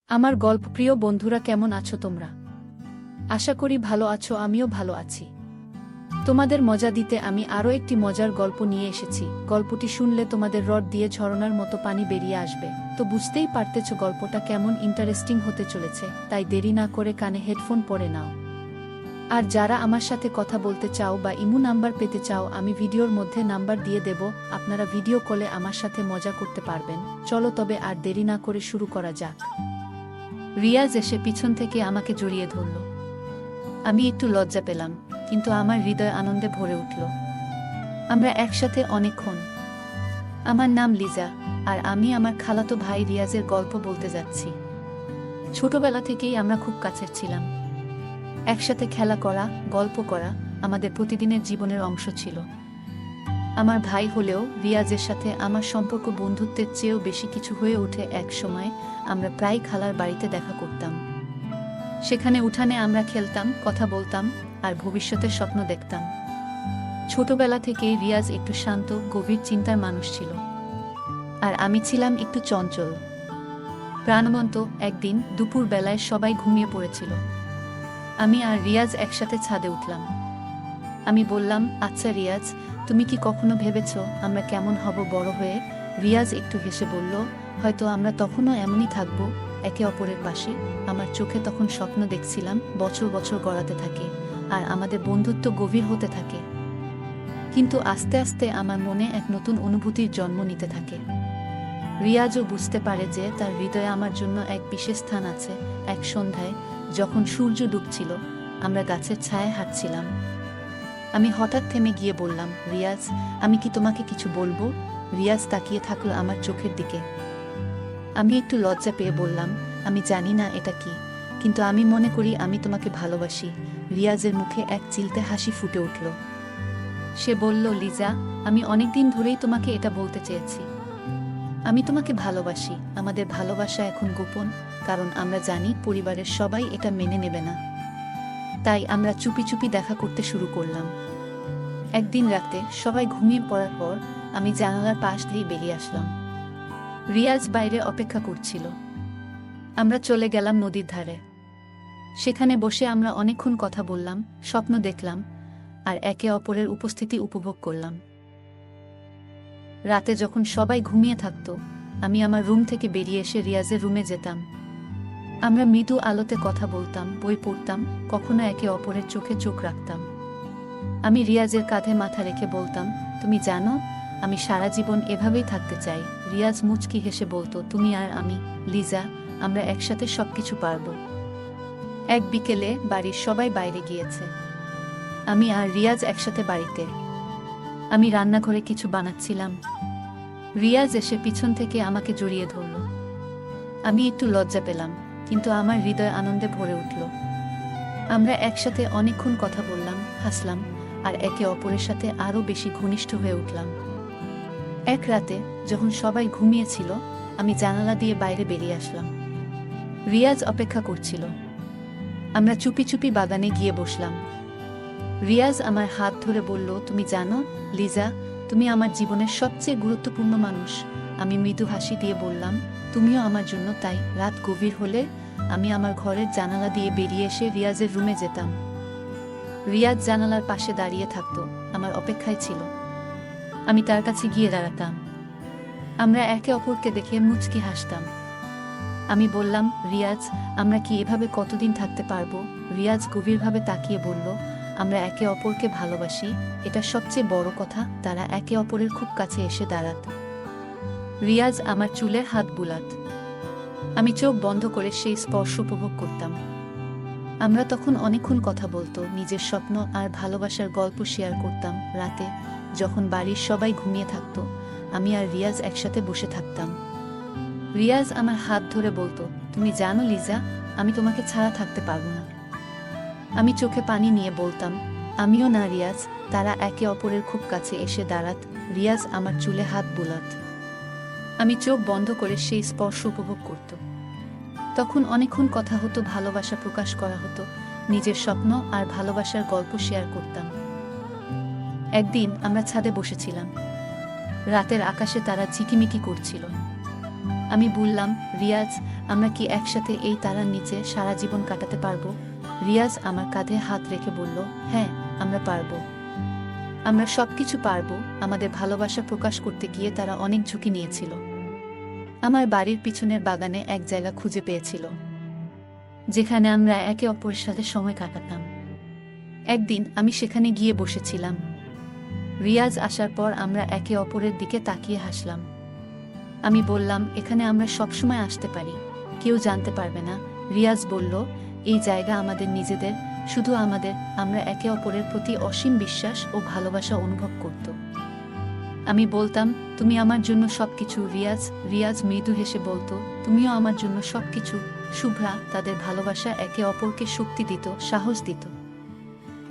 আমার গল্পপ্রিয় বন্ধুরা, কেমন আছো তোমরা? আশা করি ভালো আছো, আমিও ভালো আছি। তোমাদের মজা দিতে আমি আরও একটি মজার গল্প নিয়ে এসেছি। গল্পটি শুনলে তোমাদের রড দিয়ে ঝরনার মতো পানি বেরিয়ে আসবে। তো বুঝতেই পারতেছ গল্পটা কেমন ইন্টারেস্টিং হতে চলেছে, তাই দেরি না করে কানে হেডফোন পরে নাও। আর যারা আমার সাথে কথা বলতে চাও বা ইমো নাম্বার পেতে চাও, আমি ভিডিওর মধ্যে নাম্বার দিয়ে দেব, আপনারা ভিডিও কলে আমার সাথে মজা করতে পারবেন। চলো তবে আর দেরি না করে শুরু করা যাক। রিয়াজ এসে পিছন থেকে আমাকে জড়িয়ে ধরল। আমি একটু লজ্জা পেলাম, কিন্তু আমার হৃদয় আনন্দে ভরে উঠল। আমরা একসাথে অনেকক্ষণ। আমার নাম লিজা, আর আমি আমার খালাতো ভাই রিয়াজের গল্প বলতে যাচ্ছি। ছোটবেলা থেকেই আমরা খুব কাছের ছিলাম। একসাথে খেলা করা, গল্প করা আমাদের প্রতিদিনের জীবনের অংশ ছিল। আমার ভাই হলেও রিয়াজের সাথে আমার সম্পর্ক বন্ধুত্বের চেয়েও বেশি কিছু হয়ে ওঠে। এক সময় আমরা প্রায় খালার বাড়িতে দেখা করতাম। সেখানে উঠানে আমরা খেলতাম, কথা বলতাম, আর ভবিষ্যতের স্বপ্ন দেখতাম। ছোটবেলা থেকেই রিয়াজ একটু শান্ত, গভীর চিন্তার মানুষ ছিল, আর আমি ছিলাম একটু চঞ্চল, প্রাণবন্ত। একদিন দুপুর বেলায় সবাই ঘুমিয়ে পড়েছিল। আমি আর রিয়াজ একসাথে ছাদে উঠলাম। আমি বললাম, আচ্ছা রিয়াজ, তুমি কি কখনো ভেবেছ আমরা কেমন হব বড় হয়ে? রিয়াজ একটু হেসে বলল, হয়তো আমরা তখনও এমনই থাকব, একে অপরের পাশে। আমার চোখে তখন স্বপ্ন দেখছিলাম বছর বছর গড়াতে থাকে, আর আমাদের বন্ধুত্ব গভীর হতে থাকে। কিন্তু আস্তে আস্তে আমার মনে এক নতুন অনুভূতির জন্ম নিতে থাকে। রিয়াজও বুঝতে পারে যে তার হৃদয়ে আমার জন্য এক বিশেষ স্থান আছে। এক সন্ধ্যায়, যখন সূর্য ডুবছিল, আমরা গাছের ছায়ায় হাঁটছিলাম। আমি হঠাৎ থেমে গিয়ে বললাম, রিয়াজ, আমি কি তোমাকে কিছু বলবো? রিয়াজ তাকিয়ে থাকলো আমার চোখের দিকে। আমি একটু লজ্জা পেয়ে বললাম, আমি জানি না এটা কি, কিন্তু আমি মনে করি আমি তোমাকে ভালোবাসি। রিয়াজের মুখে এক চিলতে হাসি ফুটে উঠল। সে বলল, লিজা, আমি অনেকদিন ধরেই তোমাকে এটা বলতে চেয়েছি। আমি তোমাকে ভালোবাসি। আমাদের ভালোবাসা এখন গোপন, কারণ আমরা জানি পরিবারের সবাই এটা মেনে নেবে না। তাই আমরা চুপি চুপি দেখা করতে শুরু করলাম। একদিন রাতে সবাই ঘুমিয়ে পড়ার পর আমি জানালার পাশ দিয়ে বেরিয়ে আসলাম। রিয়াজ বাইরে অপেক্ষা করছিল। আমরা চলে গেলাম নদীর ধারে। সেখানে বসে আমরা অনেকক্ষণ কথা বললাম, স্বপ্ন দেখলাম, আর একে অপরের উপস্থিতি উপভোগ করলাম। রাতে যখন সবাই ঘুমিয়ে থাকত, আমি আমার রুম থেকে বেরিয়ে এসে রিয়াজের রুমে যেতাম। আমরা মৃদু আলোতে কথা বলতাম, বই পড়তাম, কখনো একে অপরের চোখে চোখ রাখতাম। আমি রিয়াজের কাঁধে মাথা রেখে বলতাম, তুমি জানো, আমি সারা জীবন এভাবেই থাকতে চাই। রিয়াজ মুচকি হেসে বলতো, তুমি আর আমি, লিজা, আমরা একসাথে সবকিছু পারবো। এক বিকেলে বাড়ির সবাই বাইরে গিয়েছে। আমি আর রিয়াজ একসাথে বাড়িতে। আমি রান্নাঘরে কিছু বানাচ্ছিলাম। রিয়াজ এসে পিছন থেকে আমাকে জড়িয়ে ধরল। আমি একটু লজ্জা পেলাম, কিন্তু আমার হৃদয় আনন্দে ভরে উঠল। আমরা একসাথে অনেকক্ষণ কথা বললাম, হাসলাম, আর একে অপরের সাথে আরও বেশি ঘনিষ্ঠ হয়ে উঠলাম। এক রাতে যখন সবাই ঘুমিয়েছিল, আমি জানালা দিয়ে বাইরে বেরিয়ে আসলাম। রিয়াজ অপেক্ষা করছিল। আমরা চুপি চুপি বাগানে গিয়ে বসলাম। রিয়াজ আমার হাত ধরে বলল, তুমি জানো লিজা, তুমি আমার জীবনের সবচেয়ে গুরুত্বপূর্ণ মানুষ। আমি মৃদু হাসি দিয়ে বললাম, তুমিও আমার জন্য। তাই রাত গভীর হলে আমি আমার ঘরের জানালা দিয়ে বেরিয়ে এসে রিয়াজের রুমে যেতাম। রিয়াজ জানালার পাশে দাঁড়িয়ে থাকতো, আমার অপেক্ষায় ছিল। আমি তার কাছে গিয়ে দাঁড়াতাম। আমরা একে অপরকে দেখে মুচকি হাসতাম। আমি বললাম, রিয়াজ, আমরা কি এভাবে কতদিন থাকতে পারবো? রিয়াজ গভীরভাবে তাকিয়ে বলল, আমরা একে অপরকে ভালোবাসি, এটা সবচেয়ে বড় কথা। তারা একে অপরের খুব কাছে এসে দাঁড়াত। রিয়াজ আমার চুলে হাত বুলাত। আমি চোখ বন্ধ করে সেই স্পর্শ উপভোগ করতাম। আমরা তখন অনেকক্ষণ কথা বলতো, নিজের স্বপ্ন আর ভালোবাসার গল্প শেয়ার করতাম। রাতে যখন বাড়ির সবাই ঘুমিয়ে থাকতো, আমি আর রিয়াজ একসাথে বসে থাকতাম। রিয়াজ আমার হাত ধরে বলতো, তুমি জানো লিজা, আমি তোমাকে ছাড়া থাকতে পারবো না। আমি চোখে পানি নিয়ে বলতাম, আমিও না রিয়াজ। তারা একে অপরের খুব কাছে এসে দাঁড়াত। রিয়াজ আমার চুলে হাত বুলাত। আমি চোখ বন্ধ করে সেই স্পর্শ উপভোগ করত। তখন অনেকক্ষণ কথা হতো, ভালোবাসা প্রকাশ করা হতো, নিজের স্বপ্ন আর ভালোবাসার গল্প শেয়ার করতাম। একদিন আমরা ছাদে বসেছিলাম। রাতের আকাশে তারা ঝিকিমিকি করছিল। আমি বললাম, রিয়াজ, আমরা কি একসাথে এই তারার নিচে সারা জীবন কাটাতে পারবো? রিয়াজ আমার কাঁধে হাত রেখে বলল, হ্যাঁ, আমরা পারবো। আমরা সবকিছু পারবো। আমাদের ভালোবাসা প্রকাশ করতে গিয়ে তারা অনেক ঝুঁকি নিয়েছিল। আমার বাড়ির পিছনের বাগানে এক জায়গা খুঁজে পেয়েছিল, যেখানে আমরা একে অপরের সাথে সময় কাটাতাম। একদিন আমি সেখানে গিয়ে বসেছিলাম। রিয়াজ আসার পর আমরা একে অপরের দিকে তাকিয়ে হাসলাম। আমি বললাম, এখানে আমরা সবসময় আসতে পারি, কেউ জানতে পারবে না। রিয়াজ বলল, এই জায়গা আমাদের নিজেদের, শুধু আমাদের। আমরা একে অপরের প্রতি অসীম বিশ্বাস ও ভালোবাসা অনুভব করত। আমি বলতাম, তুমি আমার জন্য সবকিছু রিয়াজ। রিয়াজ মৃদু হেসে বলতো, তুমিও আমার জন্য সবকিছু শুভ্রা। তাদের ভালোবাসা একে অপরকে শক্তি দিত, সাহস দিত।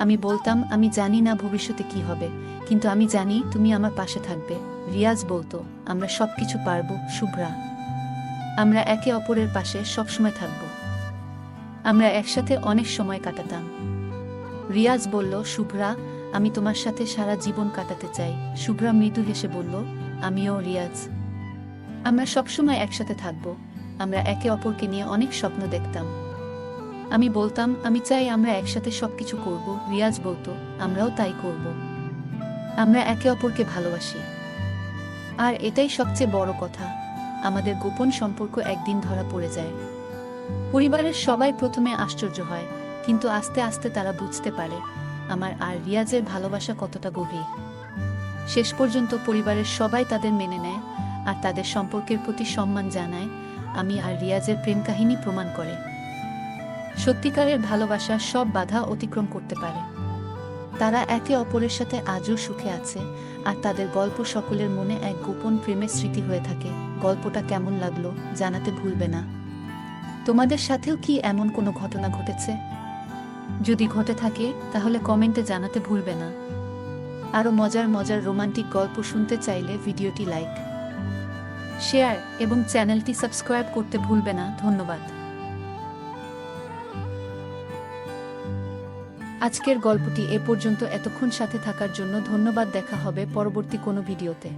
আমি বলতাম, আমি জানি না ভবিষ্যতে কি হবে, কিন্তু আমি জানি তুমি আমার পাশে থাকবে। রিয়াজ বলতো, আমরা সবকিছু পারবো শুভ্রা। আমরা একে অপরের পাশে সবসময় থাকব। আমরা একসাথে অনেক সময় কাটাতাম। রিয়াজ বলল, শুভ্রা, আমি তোমার সাথে সারা জীবন কাটাতে চাই। শুভ্রা মৃদু হেসে বলল, আমিও রিয়াজ। আমরা সবসময় একসাথে থাকব। আমরা একে অপরকে নিয়ে অনেক স্বপ্ন দেখতাম। আমি বলতাম, আমি চাই আমরা একসাথে সবকিছু করব। রিয়াজ বলতো, আমরাও তাই করব। আমরা একে অপরকে ভালোবাসি। আর এটাই সবচেয়ে বড় কথা, আমাদের গোপন সম্পর্ক একদিন ধরা পড়ে যায়। পরিবারের সবাই প্রথমে আশ্চর্য হয়, কিন্তু আস্তে আস্তে তারা বুঝতে পারে আমার আর রিয়াজের ভালোবাসা কতটা গভীর। শেষ পর্যন্ত পরিবারের সবাই তাদের মেনে নেয় আর তাদের সম্পর্কের প্রতি সম্মান জানায়। আমি আর রিয়াজের প্রেম কাহিনী প্রমাণ করে সত্যিকারের ভালোবাসা সব বাধা অতিক্রম করতে পারে। তারা একে অপরের সাথে আজও সুখে আছে, আর তাদের গল্প সকলের মনে এক গোপন প্রেমের স্মৃতি হয়ে থাকে। গল্পটা কেমন লাগলো জানাতে ভুলবে না। তোমাদের সাথেও কি এমন কোনো ঘটনা ঘটেছে? যদি ঘটে থাকে তাহলে কমেন্টে জানাতে ভুলবে না। আরও মজার মজার রোমান্টিক গল্প শুনতে চাইলে ভিডিওটি লাইক, শেয়ার এবং চ্যানেলটি সাবস্ক্রাইব করতে ভুলবে না। ধন্যবাদ। আজকের গল্পটি এ পর্যন্ত। এতক্ষণ সাথে থাকার জন্য ধন্যবাদ। দেখা হবে পরবর্তী কোনো ভিডিওতে।